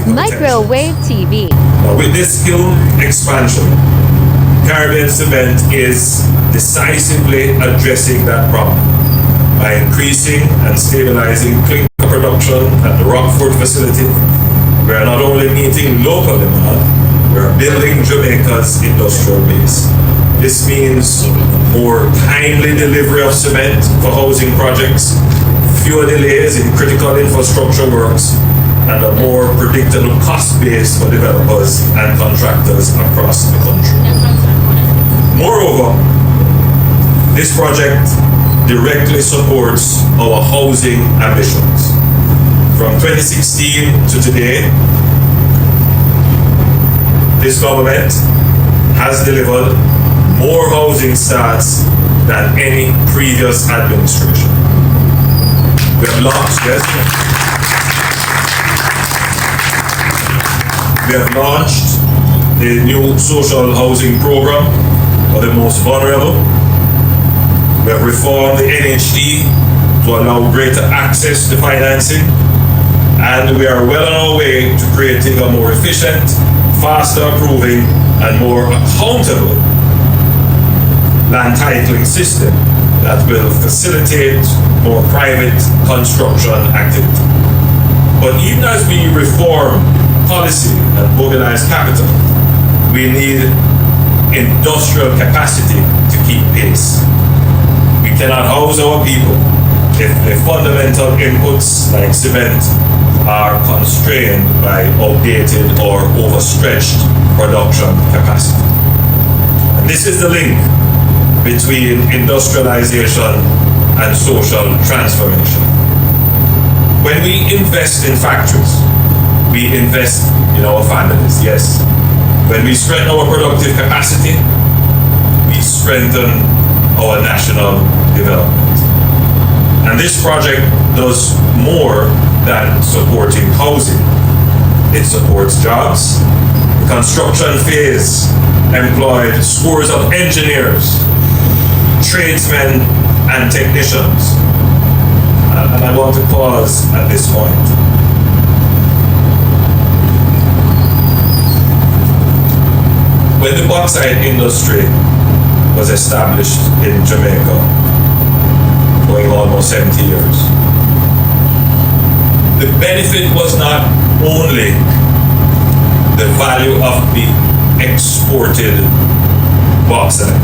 MykroWaveTV. With this skill expansion, Caribbean Cement is decisively addressing that problem by increasing and stabilizing clinker production at the Rockfort facility. We are not only meeting local demand, we are building Jamaica's industrial base. This means more timely delivery of cement for housing projects, fewer delays in critical infrastructure works, and a more predictable cost base for developers and contractors across the country. Moreover, this project directly supports our housing ambitions. From 2016 to today, this government has delivered more housing starts than any previous administration. We have launched, yes, we have launched the new social housing program for the most vulnerable. We have reformed the NHD to allow greater access to financing, and we are well on our way to creating a more efficient, faster approving, and more accountable land titling system that will facilitate more private construction activity. But even as we reform policy and mobilize capital, we need industrial capacity to keep pace. We cannot house our people if the fundamental inputs like cement are constrained by outdated or overstretched production capacity. And this is the link between industrialization and social transformation. When we invest in factories, we invest in our families, yes. When we strengthen our productive capacity, we strengthen our national development. And this project does more than supporting housing. It supports jobs. The construction phase employed scores of engineers, tradesmen, and technicians. And I want to pause at this point. When the bauxite industry was established in Jamaica, going almost 70 years, the benefit was not only the value of the exported bauxite.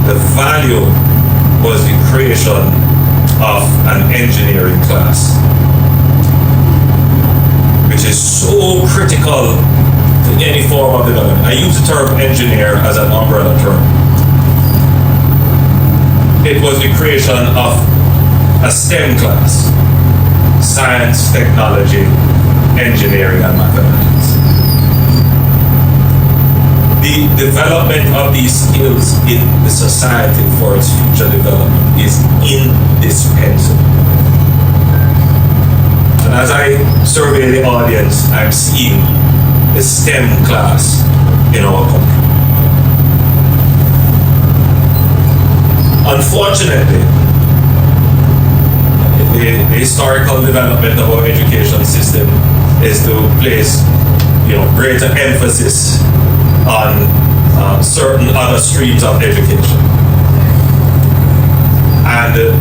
The value was the creation of an engineering class, which is so critical to any form of development. I use the term engineer as an umbrella term. It was the creation of a STEM class: science, technology, engineering, and mathematics. The development of these skills in the society for its future development is indispensable. And as I survey the audience, I'm seeing the STEM class in our country. Unfortunately, the historical development of our education system is to place, greater emphasis on certain other streams of education. And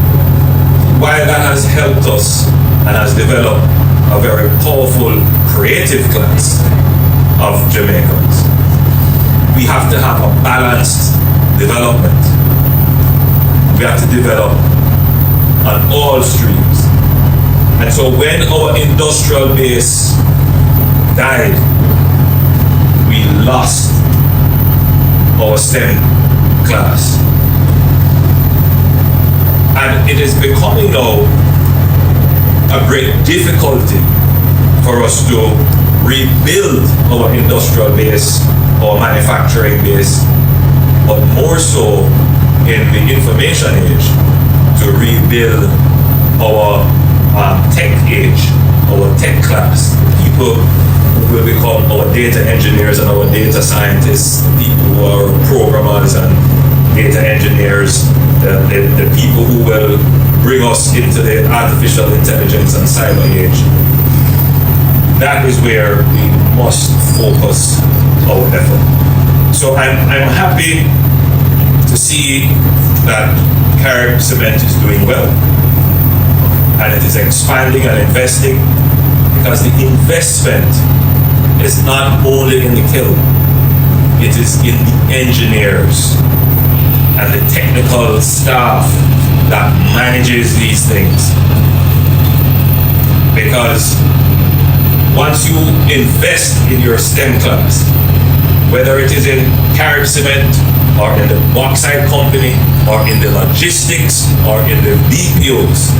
while that has helped us and has developed a very powerful creative class of Jamaicans, we have to have a balanced development. We have to develop on all streams. And so when our industrial base died, we lost our STEM class. And it is becoming now a great difficulty for us to rebuild our industrial base, our manufacturing base, but more so in the information age, to rebuild our tech age, our tech class, people who will become our data engineers and our data scientists, people who are programmers and data engineers, the people who will bring us into the artificial intelligence and cyber age. that is where we must focus our effort. So I'm happy to see that Carib Cement is doing well, and it is expanding and investing, because the investment is not only in the kiln, it is in the engineers and the technical staff that manages these things. Because once you invest in your STEM class, whether it is in Carib Cement or in the bauxite company or in the logistics or in the BPOs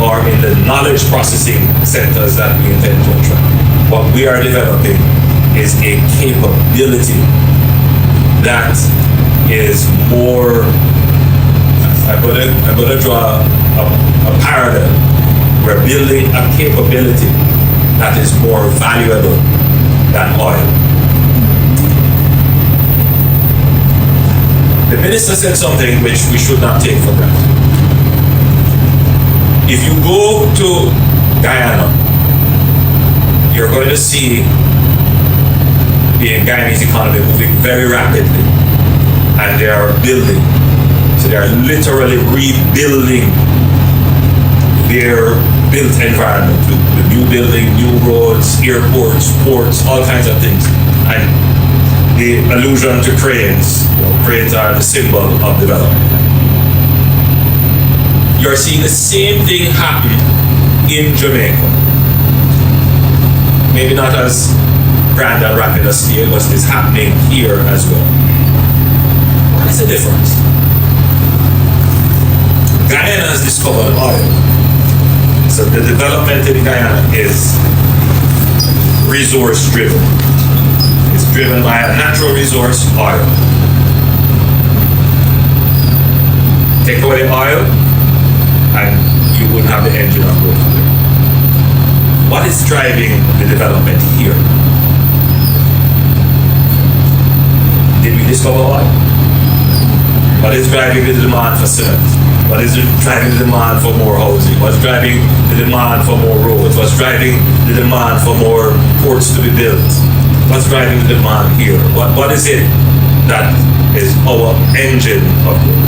or in the knowledge processing centers that we intend to attract, what we are developing is a capability that is more, I'm gonna draw a parallel. We're building a capability that is more valuable than oil. The minister said something which we should not take for granted. If you go to Guyana, you're going to see the Guyanese economy moving very rapidly, and they are building. So they are literally rebuilding their built environment with new building, new roads, airports, ports, all kinds of things. And the allusion to cranes, cranes are the symbol of development. You're seeing the same thing happen in Jamaica. Maybe not as grand and rapid a scale, but it's happening here as well. What is the difference? Guyana has discovered oil. So the development in Guyana is resource driven. It's driven by a natural resource, oil. Take away the oil, and you wouldn't have the engine on board. What is driving the development here? Did we discover oil? What is driving the demand for cement? What is driving the demand for more housing? What's driving the demand for more roads? What's driving the demand for more ports to be built? What's driving the demand here? What is it that is our engine of growth?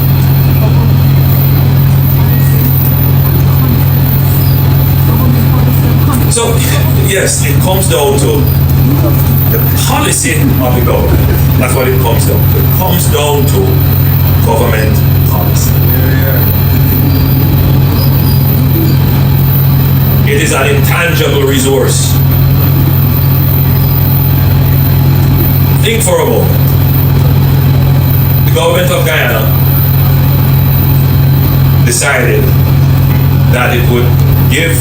So, yes, it comes down to the policy of the government. That's what it comes down to. It comes down to government policy. It is an intangible resource. Think for a moment. The government of Guyana decided that it would give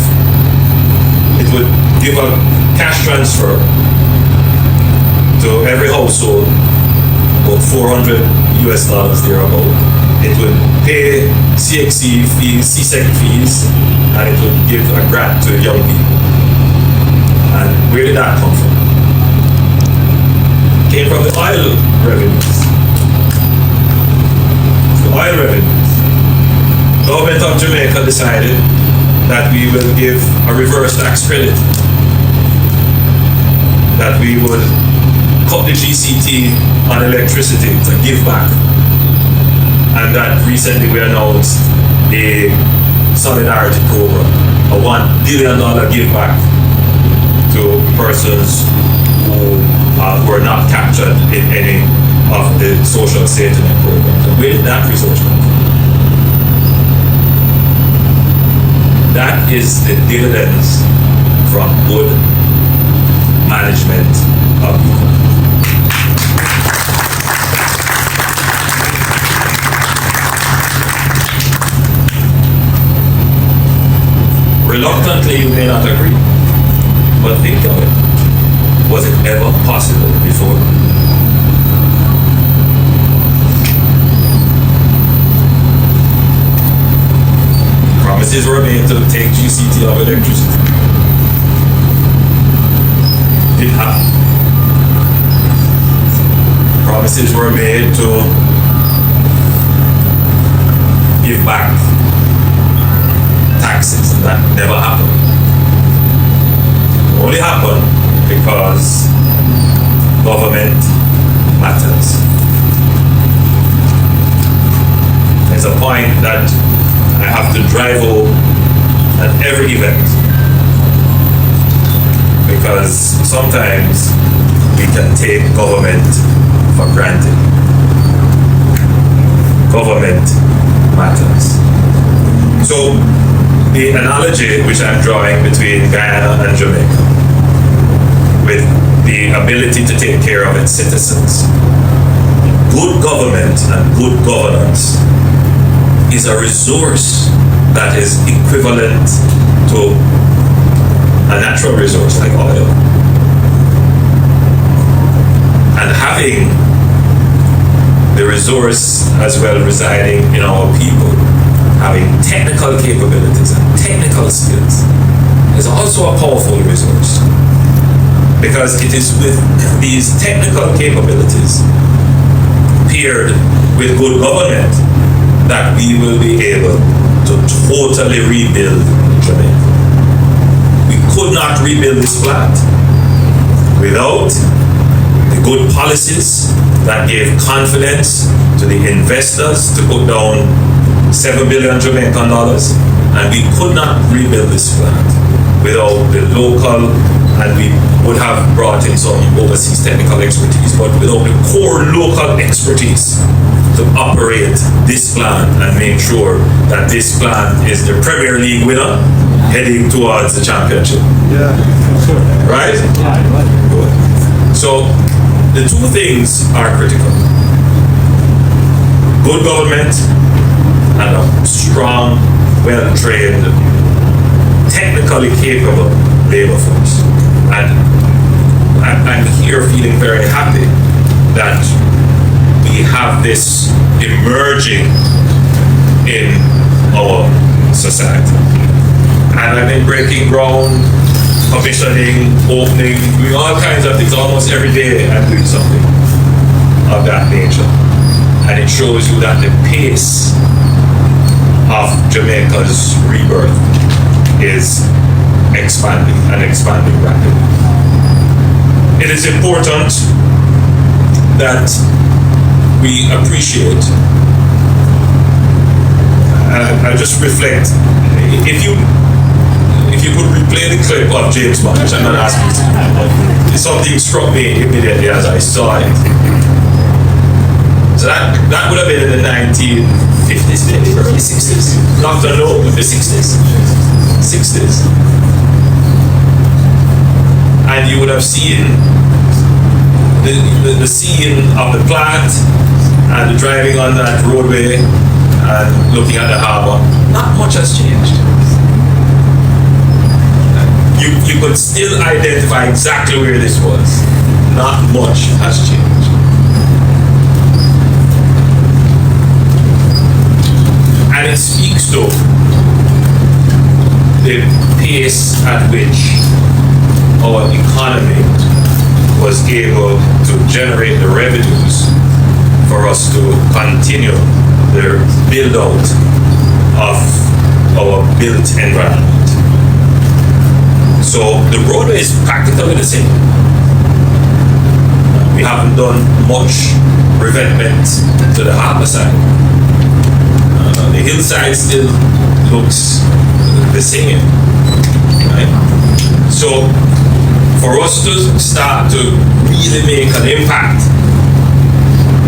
a cash transfer to every household, about $400 thereabout. It would pay CXC fees, CSEC fees, and it would give a grant to young people. And where did that come from? It came from the oil revenues. The oil revenues. The government of Jamaica decided that we will give a reverse tax credit, that we would cut the GCT on electricity to give back, and that recently we announced a solidarity program, a $1 billion give back to persons who were not captured in any of the social safety net programs. And where did that resource come from? That is the dividends from good management of the economy. Reluctantly, you may not agree, but think of it. Was it ever possible before? Promises were made to take GCT of electricity. Didn't happen. Promises were made to give back taxes, and that never happened. only happen because government matters. There's a point that I have to drive home at every event, because sometimes we can take government for granted. Government matters. So the analogy which I'm drawing between Guyana and Jamaica, with the ability to take care of its citizens, good government and good governance is a resource that is equivalent to a natural resource like oil. And having the resource as well residing in our people, having technical capabilities and technical skills, is also a powerful resource. Because it is with these technical capabilities paired with good government that we will be able to totally rebuild Jamaica. We could not rebuild this plant without the good policies that gave confidence to the investors to put down $7 billion Jamaican dollars, and we could not rebuild this plant without the local, and we would have brought in some overseas technical expertise, but without the core local expertise to operate this plant and make sure that this plant is the Premier League winner heading towards the championship. Yeah, sure. Right? Good. So the two things are critical. Good government and a strong, well-trained, technically capable labor force. And I'm here feeling very happy that we have this emerging in our society. And I've been breaking ground, commissioning, opening, doing all kinds of things. Almost every day I'm doing something of that nature. And it shows you that the pace of Jamaica's rebirth is expanding and expanding rapidly. It is important that we appreciate, I just reflect, if you could replay the clip of James Bond, which I'm not asking you to do, something struck me immediately as I saw it. So that would have been in the 1950s, maybe early 60s. Not to know, the 60s. And you would have seen the scene of the plant and the driving on that roadway and looking at the harbor. Not much has changed. You could still identify exactly where this was. Not much has changed. And it speaks to the pace at which our economy was able to generate the revenues for us to continue the build out of our built environment. So the roadway is practically the same. We haven't done much revetment to the harbor side. The hillside still looks the same, right? So for us to start to really make an impact,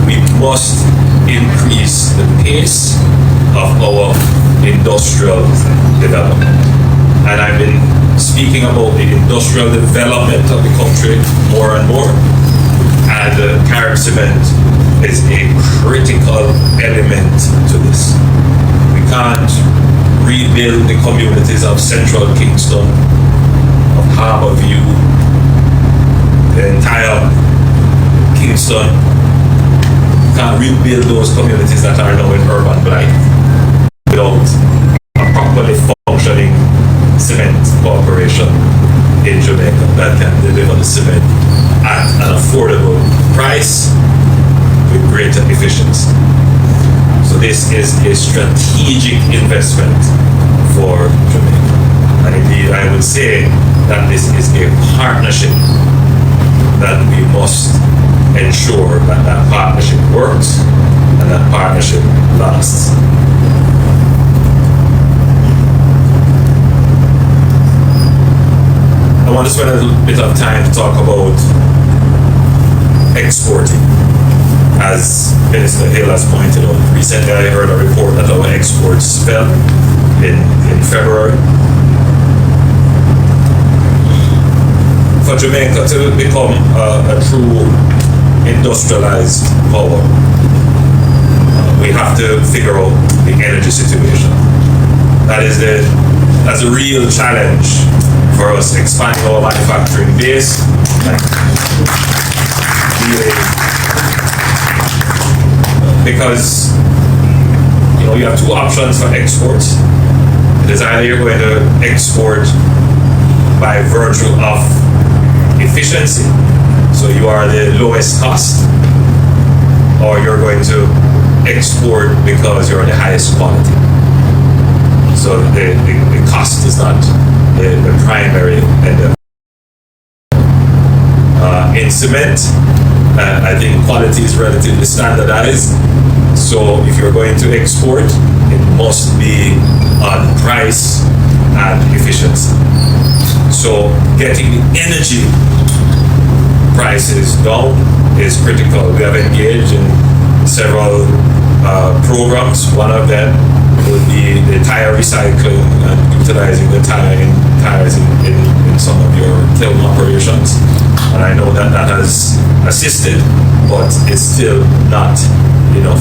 we must increase the pace of our industrial development. And I've been speaking about the industrial development of the country more and more. And Carib Cement is a critical element to this. We can't rebuild the communities of Central Kingston, of Harbour View, the entire Kingston. We can't rebuild those communities that are now in urban blight without a properly functioning cement corporation in Jamaica that can deliver the cement at an affordable price with greater efficiency. So this is a strategic investment for Jamaica. And indeed, I would say that this is a partnership that we must ensure that that partnership works and that partnership lasts. I want to spend a little bit of time to talk about exporting. As Minister Hill has pointed out, recently I heard a report that our exports fell in February. For Jamaica to become a true industrialized power, we have to figure out the energy situation. That's a real challenge for us, expanding our manufacturing base. Because you have two options for exports. It is either you're going to export by virtue of efficiency, so you are the lowest cost, or you're going to export because you're the highest quality. So the cost is not the primary endeavor. In cement, I think quality is relatively standardized. So if you're going to export, it must be on price and efficiency. So getting the energy prices down is critical. We have engaged in several programs. One of them would be the tire recycling and utilizing the tires in some of your kiln operations. And I know that that has assisted, but it's still not enough.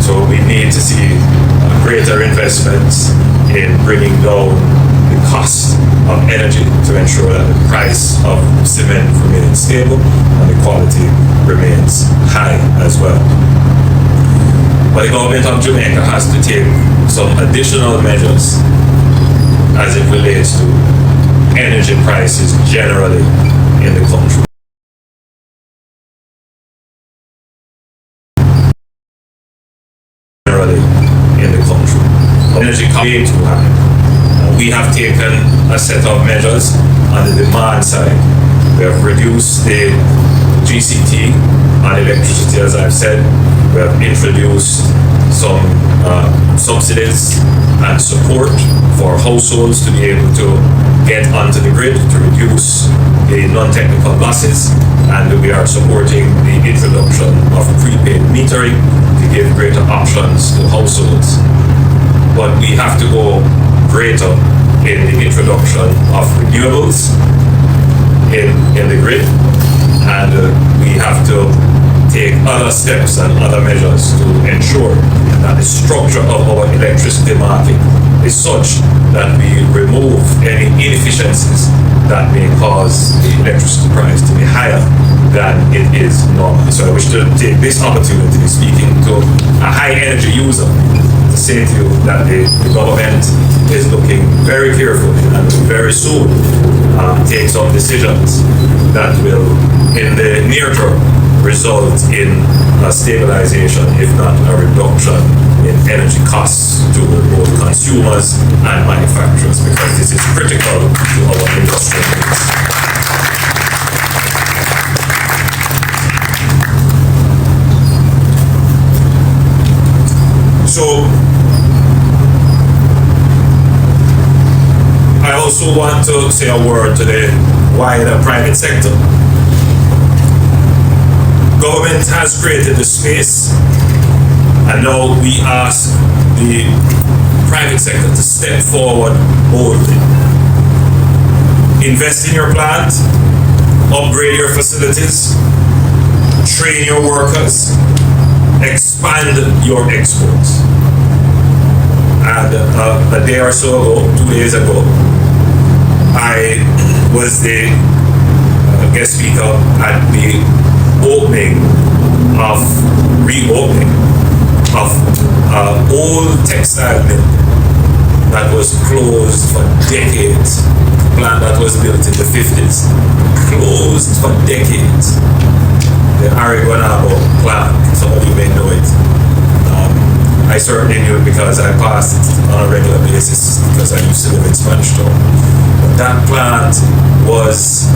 So we need to see greater investments in bringing down the cost of energy to ensure that the price of cement remains stable and the quality remains high as well. But the government of Jamaica has to take some additional measures as it relates to energy prices generally in the country. Energy way too high. We have taken a set of measures on the demand side. We have reduced the GCT on electricity, as I've said. We have introduced some subsidies and support for households to be able to get onto the grid to reduce the non-technical losses, and we are supporting the introduction of prepaid metering to give greater options to households. But we have to go greater in the introduction of renewables in the grid, and we have to take other steps and other measures to ensure that the structure of our electricity market is such that we remove any inefficiencies that may cause the electricity price to be higher than it is normally. So I wish to take this opportunity, speaking to a high energy user, to say to you that the government is looking very carefully and will very soon take some decisions that will, in the near term, result in a stabilization, if not a reduction, in energy costs to both consumers and manufacturers, because this is critical to our industrial base. So I also want to say a word to the wider private sector. Government has created the space, and now we ask the private sector to step forward boldly. Invest in your plant, upgrade your facilities, train your workers, expand your exports. And a day or so ago, 2 days ago, I was the guest speaker at the reopening of old textile mill that was closed for decades. A plant that was built in the 50s, closed for decades. The Aragonabo plant, some of you may know it. I certainly knew it because I passed it on a regular basis because I used to live in Spanish Town. But that plant was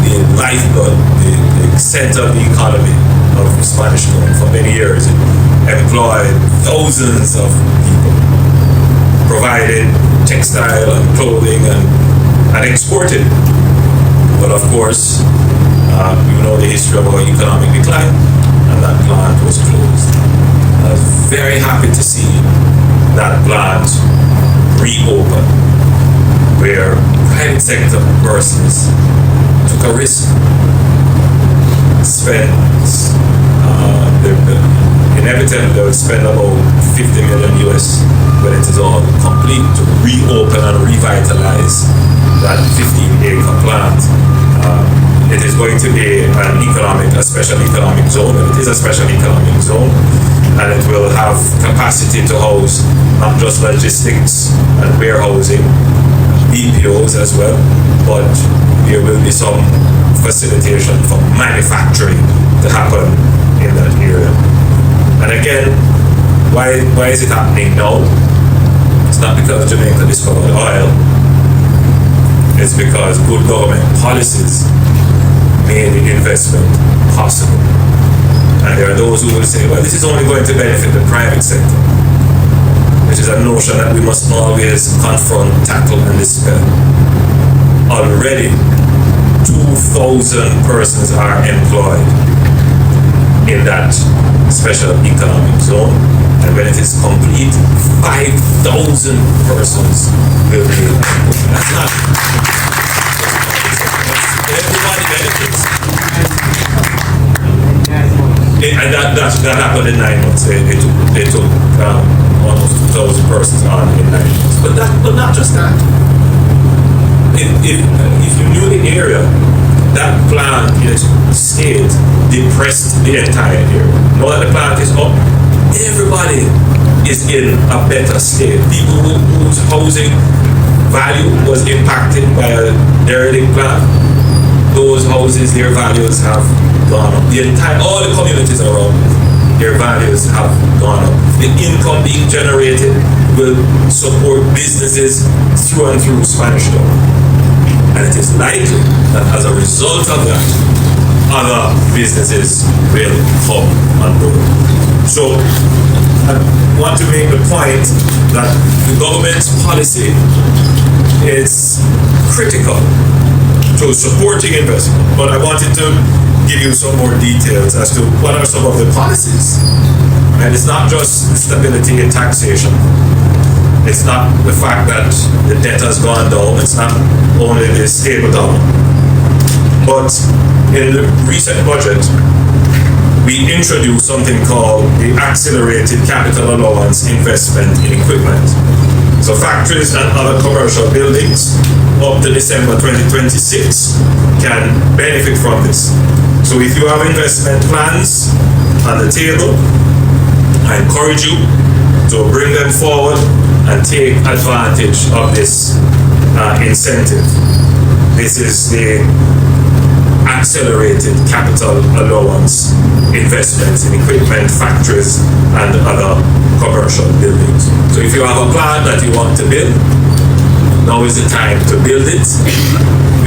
the lifeblood, the center of the economy of Spanish Town for many years. It employed thousands of people, provided textile and clothing and exported. But of course, you know the history of our economic decline, and that plant was closed. I was very happy to see that plant reopen, where private sector persons took a risk, spent inevitably they would spend about 50 million US when it is all complete to reopen and revitalize that 15-acre plant. It is going to be a special economic zone, and it is a special economic zone, and it will have capacity to house not just logistics and warehousing, BPOs as well, but there will be some facilitation for manufacturing to happen in that area. And again, why is it happening now? It's not because Jamaica discovered oil. It's because good government policies made the investment possible. And there are those who will say, well, this is only going to benefit the private sector, which is a notion that we must always confront, tackle, and dispel. Already, 2,000 persons are employed in that special economic zone, and when it is complete, 5,000 persons will be employed. That's not everybody benefits. And that happened in 9 months. They took almost 2,000 persons on in 9 months. But not just that. If you knew the area, that plant stayed depressed the entire area. Now that the plant is up, everybody is in a better state. People whose housing value was impacted by a derelict plant, those houses, their values have gone up. All the communities around, their values have gone up. The income being generated will support businesses through and through Spanish Town. And it is likely that as a result of that, other businesses will come on board. So I want to make the point that the government's policy is critical to supporting investment, but I wanted to give you some more details as to what are some of the policies. And it's not just stability in taxation. It's not the fact that the debt has gone down. It's not only the stable dollar. But in the recent budget, we introduced something called the Accelerated Capital Allowance Investment in Equipment. So factories and other commercial buildings up to December 2026 can benefit from this. So if you have investment plans on the table, I encourage you to bring them forward and take advantage of this incentive. This is the Accelerated Capital Allowance Investments in Equipment, Factories, and other commercial buildings. So if you have a plan that you want to build, now is the time to build it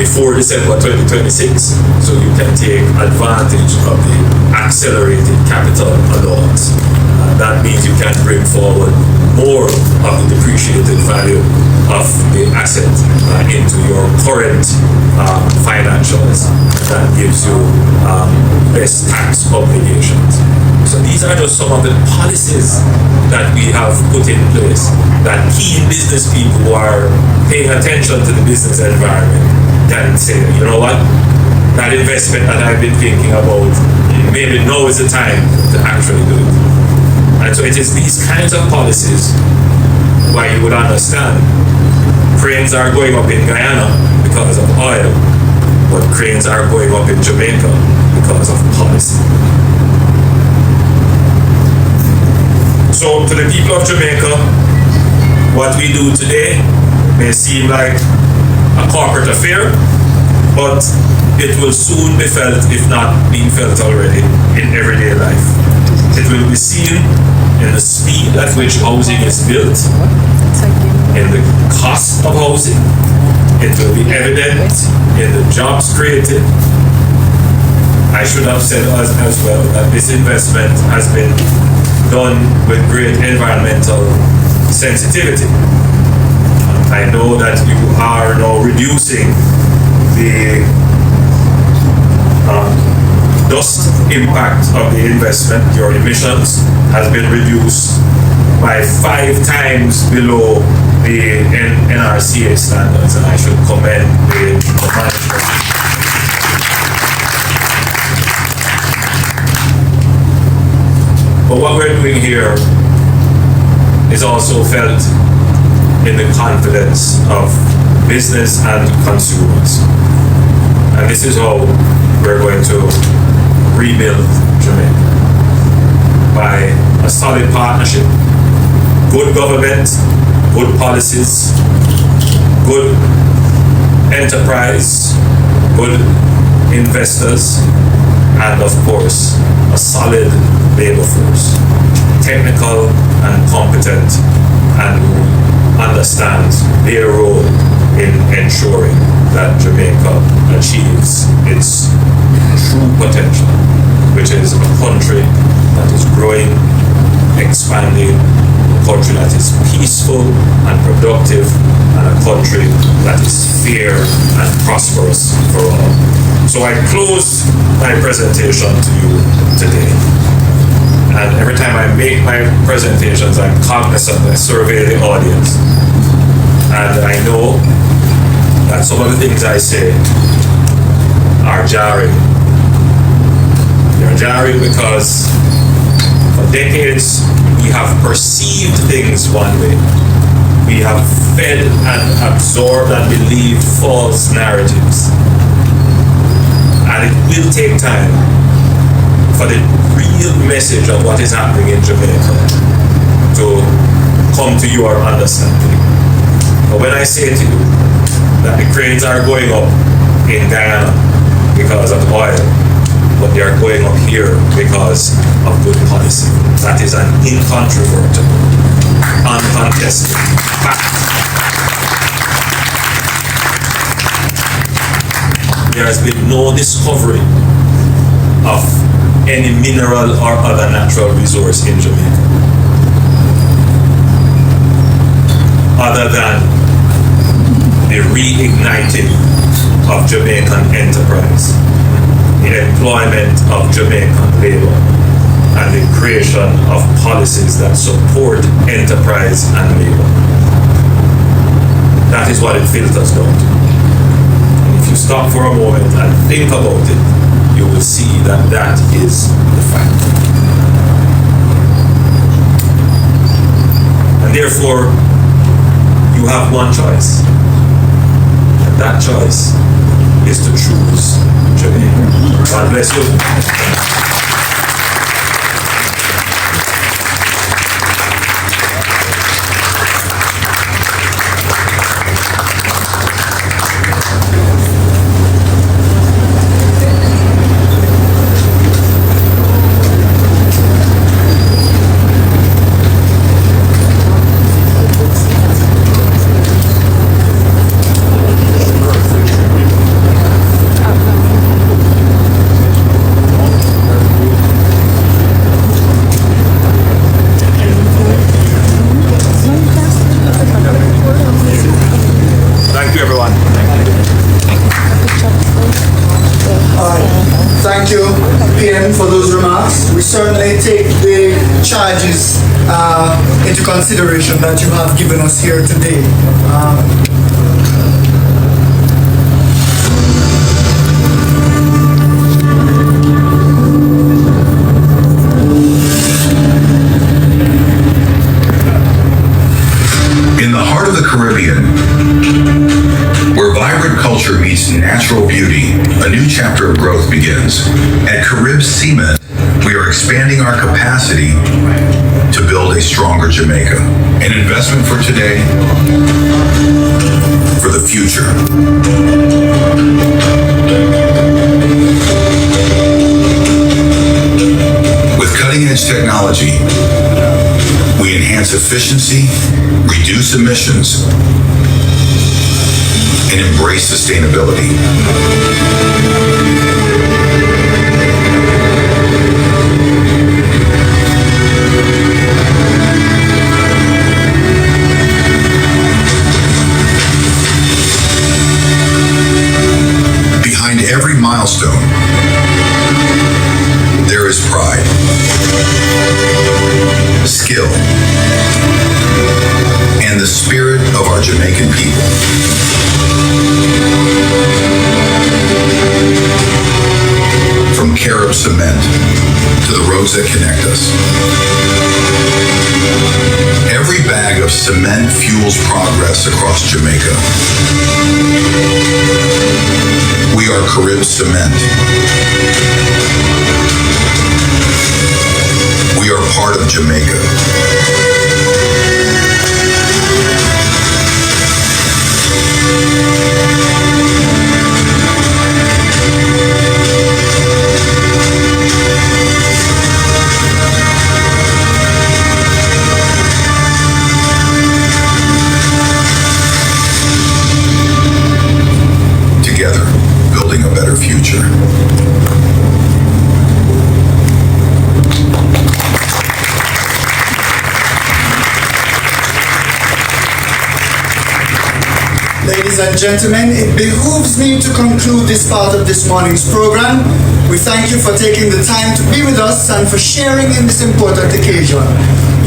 before December 2026, so you can take advantage of the Accelerated Capital Allowance. That means you can bring forward more of the depreciated value of the asset into your current financials. That gives you less tax obligations. So these are just some of the policies that we have put in place that key business people who are paying attention to the business environment can say, you know what, that investment that I've been thinking about, maybe now is the time to actually do it. And so it is these kinds of policies why you would understand cranes are going up in Guyana because of oil, but cranes are going up in Jamaica because of policy. So to the people of Jamaica, what we do today may seem like a corporate affair, but it will soon be felt, if not being felt already, in everyday life. It will be seen in the speed at which housing is built, in the cost of housing. It will be evident in the jobs created. I should have said as well that this investment has been done with great environmental sensitivity. I know that you are now reducing the dust impact of the investment. Your emissions has been reduced by 5 times below the NRCA standards, and I should commend the management. But what we're doing here is also felt in the confidence of business and consumers. And this is how we're going to rebuild Jamaica. By a solid partnership, good government, good policies, good enterprise, good investors, and of course, a solid labor force, technical and competent, and who understands their role in ensuring that Jamaica achieves its true potential, which is a country that is growing, expanding, a country that is peaceful and productive, and a country that is fair and prosperous for all. So I close my presentation to you today. And every time I make my presentations, I'm cognizant, I survey the audience. And I know that some of the things I say are jarring. They're jarring because for decades we have perceived things one way. We have fed and absorbed and believed false narratives. And it will take time for the real message of what is happening in Jamaica to come to your understanding. But when I say to you that the cranes are going up in Guyana because of oil, but they are going up here because of good policy, that is an incontrovertible, uncontested fact. There has been no discovery of any mineral or other natural resource in Jamaica other than the reigniting of Jamaican enterprise, the employment of Jamaican labor, and the creation of policies that support enterprise and labor. That is what it filters down to. If you stop for a moment and think about it, you will see that that is the fact. And therefore, you have one choice. And that choice is to choose Jamaica. God bless you. For those remarks. We certainly take the charges into consideration that you have given us here today. In the heart of the Caribbean, where vibrant culture meets natural beauty, a new chapter of growth begins. At Carib Cement, we are expanding our capacity to build a stronger Jamaica. An investment for today, for the future. With cutting-edge technology efficiency, reduce emissions, and embrace sustainability. Behind every milestone, there is pride, skill, and the spirit of our Jamaican people. From Carib cement to the roads that connect us, every bag of cement fuels progress across Jamaica. We are Carib Cement. We are part of Jamaica. Together, building a better future. Ladies and gentlemen, it behooves me to conclude this part of this morning's program. We thank you for taking the time to be with us and for sharing in this important occasion.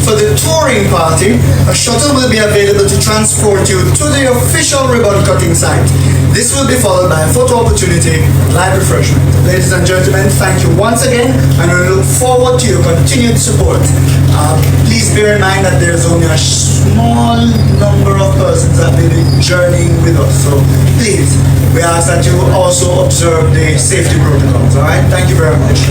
For the touring party, a shuttle will be available to transport you to the official ribbon cutting site. This will be followed by a photo opportunity, live refreshment. Ladies and gentlemen, thank you once again, and I look forward to your continued support. Please bear in mind that there's only a small number of persons that will be journeying with us. So please, we ask that you also observe the safety protocols. All right? Thank you very much.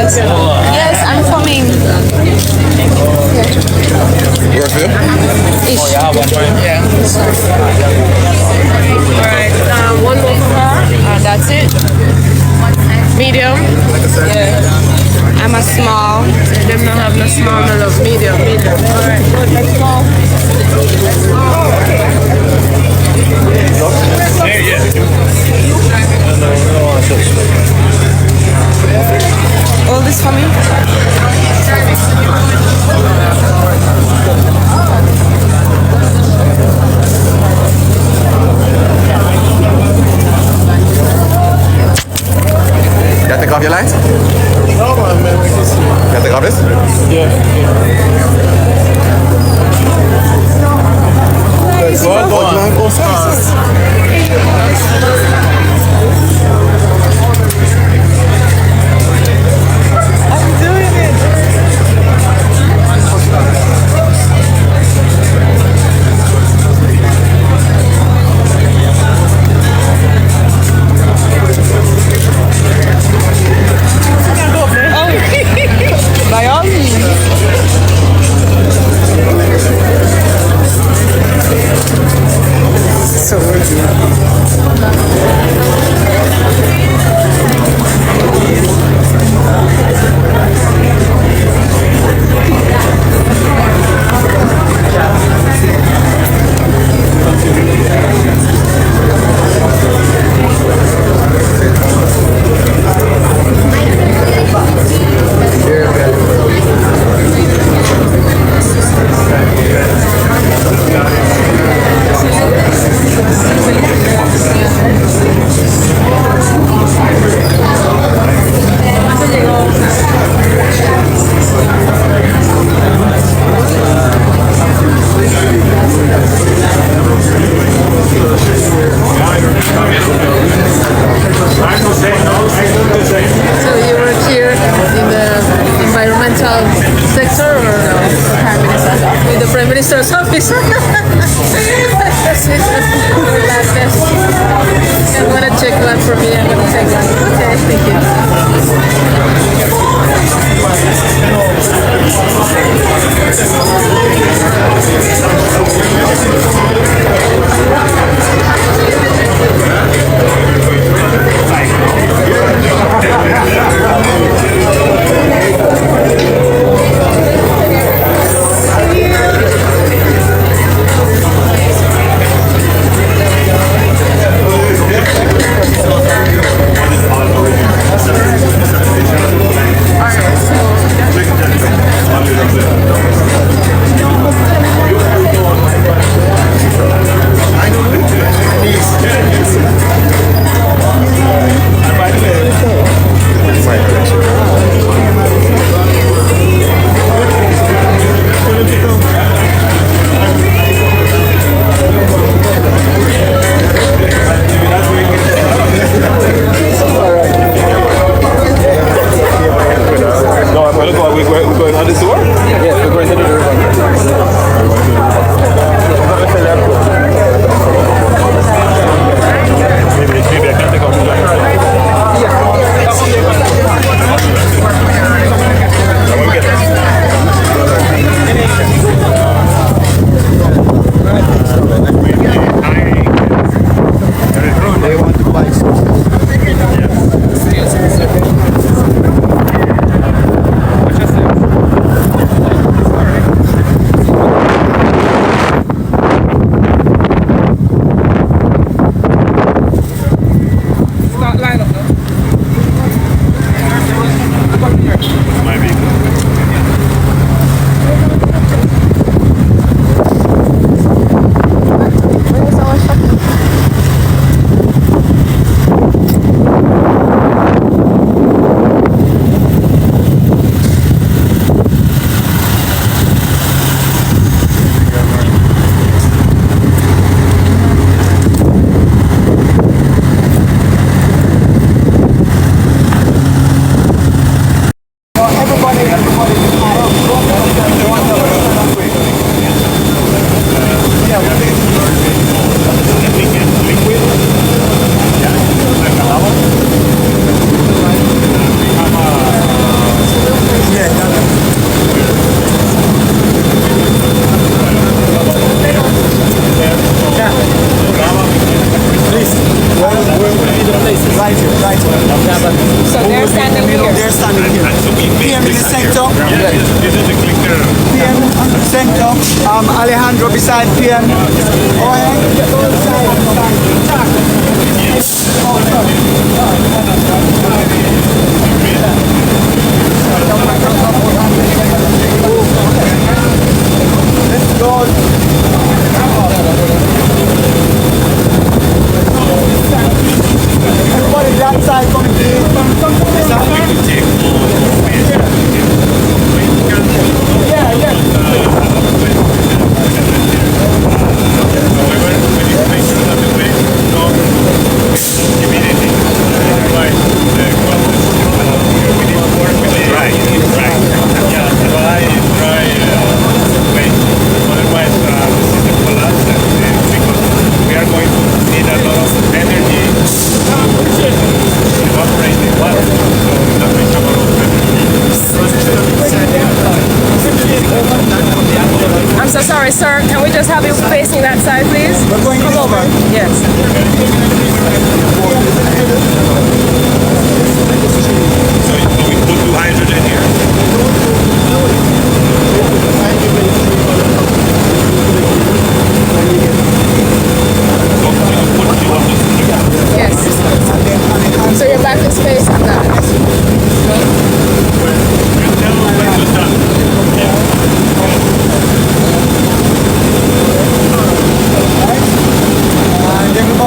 Yes, I'm coming. Where for you? Ish. Oh, yeah, one time. Yeah. Alright, one more for her. That's it. Medium. Yeah. I'm a small. Them not have no small, no love. Medium. Alright, good. Let's go. All this for me? You take off your lights? No, man. You take off this? Yeah. Go on. By all means. So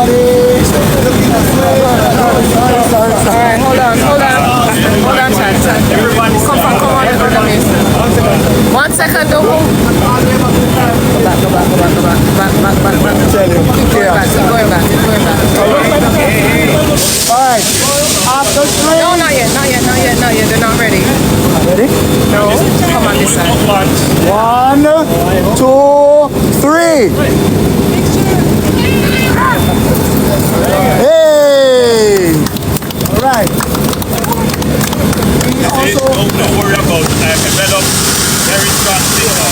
Alright, hold on, chat. Come on, everybody. 1 second, don't move. Go back. Keep going back. Alright, after 3. No, not yet. They're not ready. Ready? No. Come on this side. 1, 2, 3. Hey! Alright. Don't worry about it. I can set up very strong signal.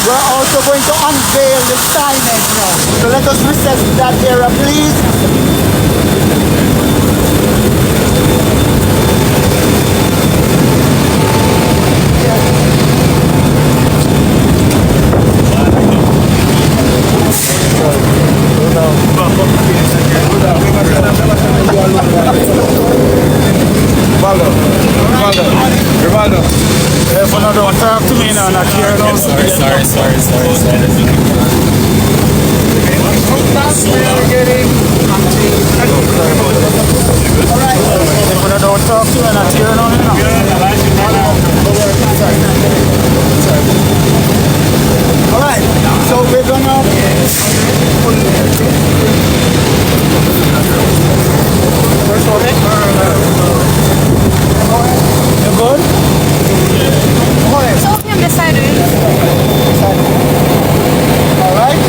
We're also going to unveil the signage now. So let us recess that area, please. Rivaldo. If you don't talk to me now, not here now. Sorry. If you don't talk to me, not here now. Alright, so we're gonna you good? Show him the side of it. Alright,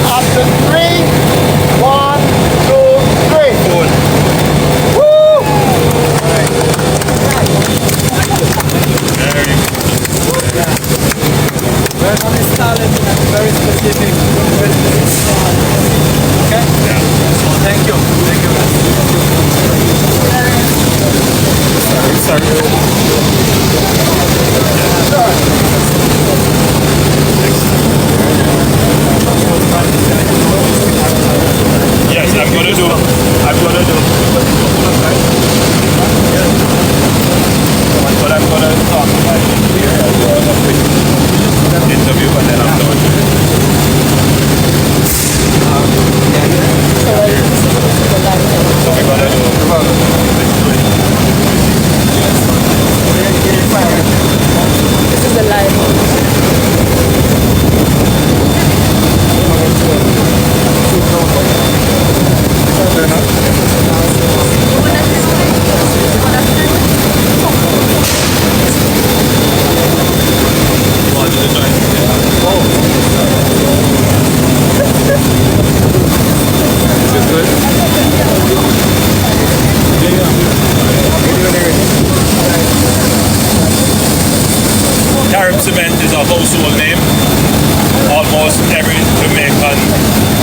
after 3, 1, 2, 3. Woo! We're going to install it in a very specific okay? Yeah. Thank you. Sorry. Yes, I'm gonna do. But I'm gonna talk about it here. I'm going to interview and then I'm done. So we're gonna do. This is the live. Carib cement is a household name. Almost every Jamaican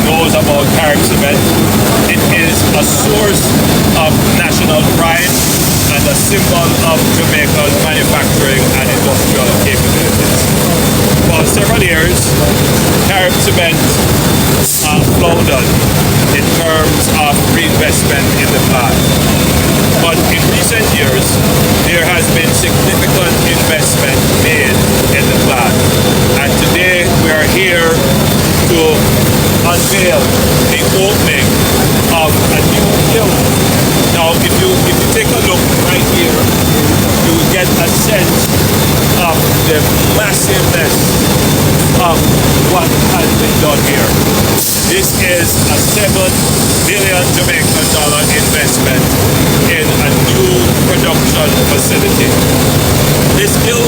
knows about Carib cement. It is a source of national pride and a symbol of Jamaican manufacturing and industrial capabilities. For several years, Carib cement floundered in terms of reinvestment in the plant. But in recent years, there has been significant investment made in the plant. And today we are here to unveil the opening of a new kiln. Now, if you take a look right here, you will get a sense of the massiveness of what has been done here. This is a $7 billion Jamaican investment in a new production facility. This kiln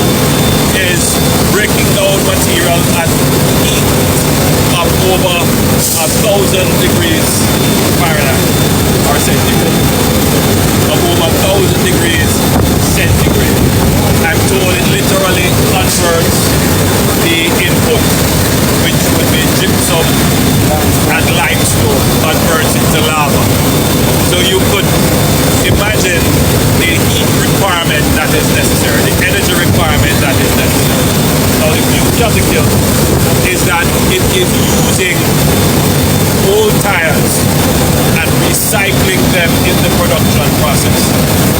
is breaking down material at heat of over 1,000 degrees Fahrenheit or centigrade. Of over 1,000 degrees centigrade. I'm told it literally converts the input, which would be gypsum and limestone, converts into lava. So you could imagine the heat requirement that is necessary, the energy requirement that is necessary. Now the beauty of the kiln is that it is using old tires and recycling them in the production process.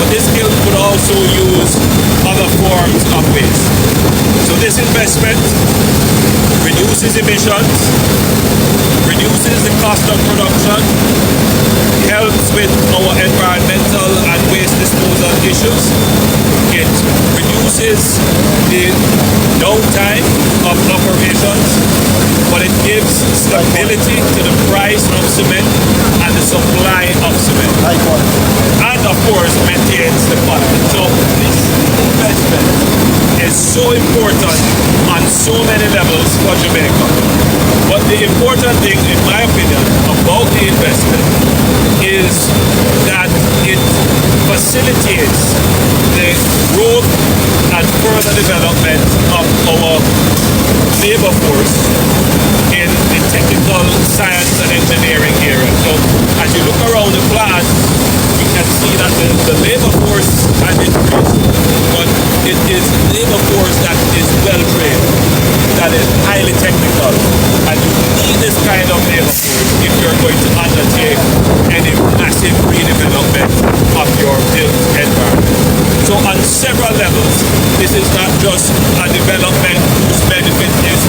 but this kiln could also use other forms of waste. So this investment reduces emissions, reduces the cost of production, helps with our environmental and waste disposal issues. It reduces the downtime of operations, but it gives stability to the price of cement and the supply of cement. And of course maintains the quality. So this investment is so important on so many levels for Jamaica. But the important thing, in my opinion, about the investment is that it facilitates the growth and further development of our labor force in the technical science and engineering area. So as you look around the plant, you can see that the labor force has increased, but it is labor force that is well trained, that is highly technical, and you need this kind of labor force if you're going to undertake any massive redevelopment of your built environment. So on several levels, this is not just a development whose benefit is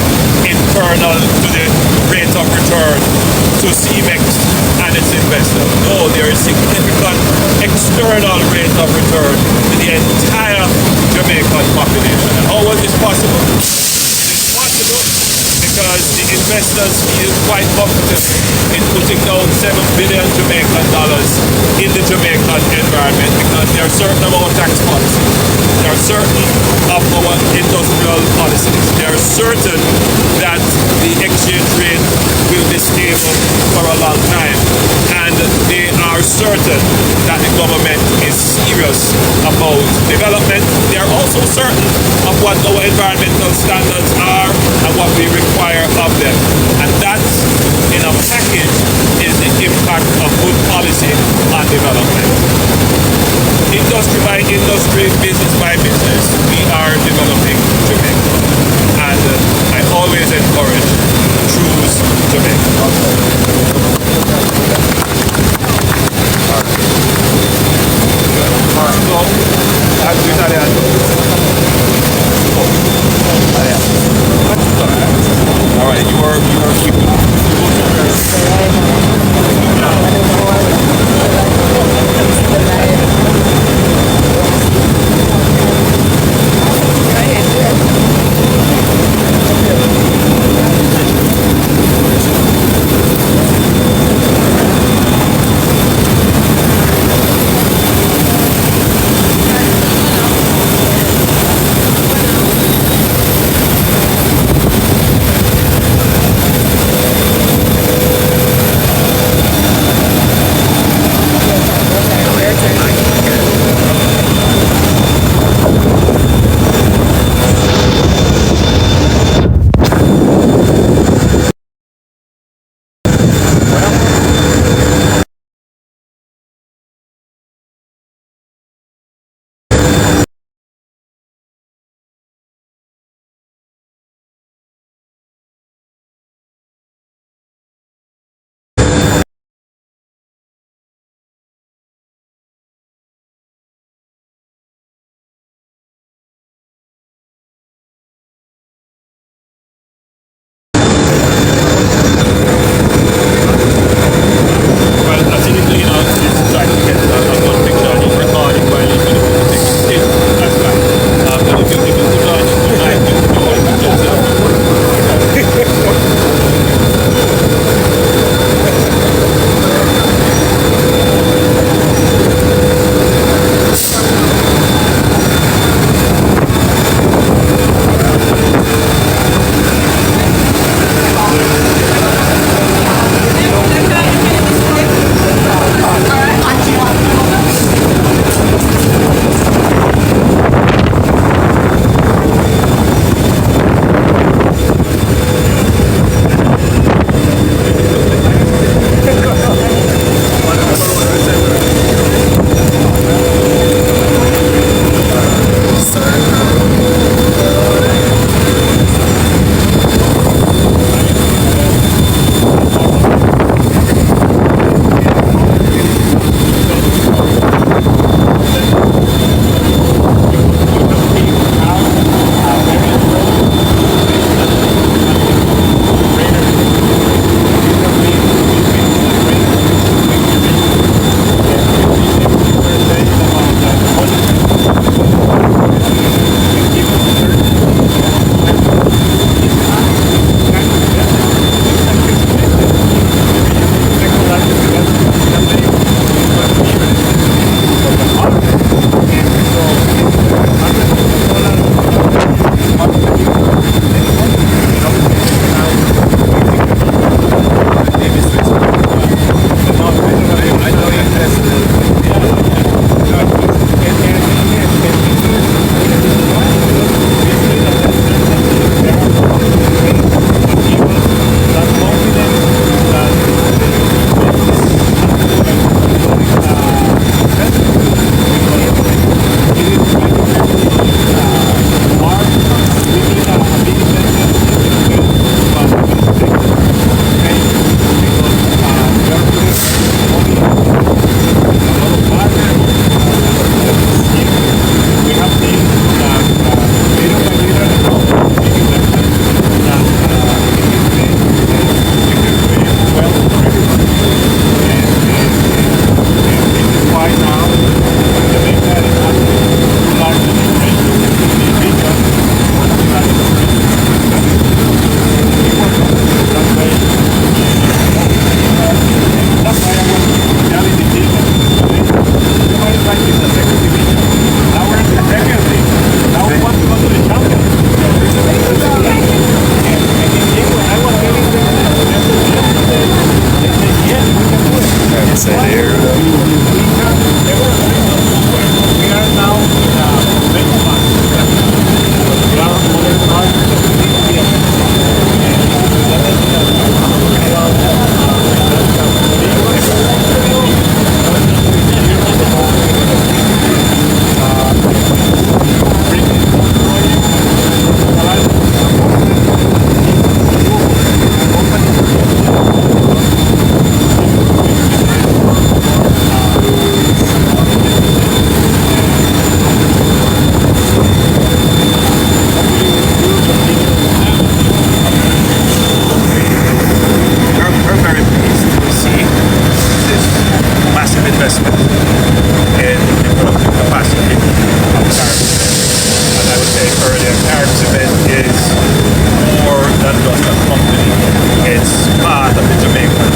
internal to the rate of return to CEMEX and its investors. No, there is significant external rate of return to the entire Jamaican population. And how was this possible? It's possible because the investors feel quite comfortable in putting down $7 billion Jamaican dollars in the Jamaican environment because there are certain of our tax policies, there are certain of our industrial policies, there are certain that the exchange rate will be stable for a long time, and they are certain that the government is serious about development. They are also certain of what our environmental standards are and what we require of them. And that, in a package, is the impact of good policy on development. Industry by industry, business by business, we are developing Jamaica. And I always encourage choose Jamaica. All right, you are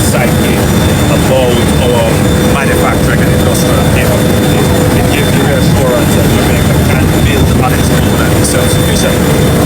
psyche about our manufacturing and industrial capability. It gives the restaurants of Jamaica can build on its own and be self-sufficient.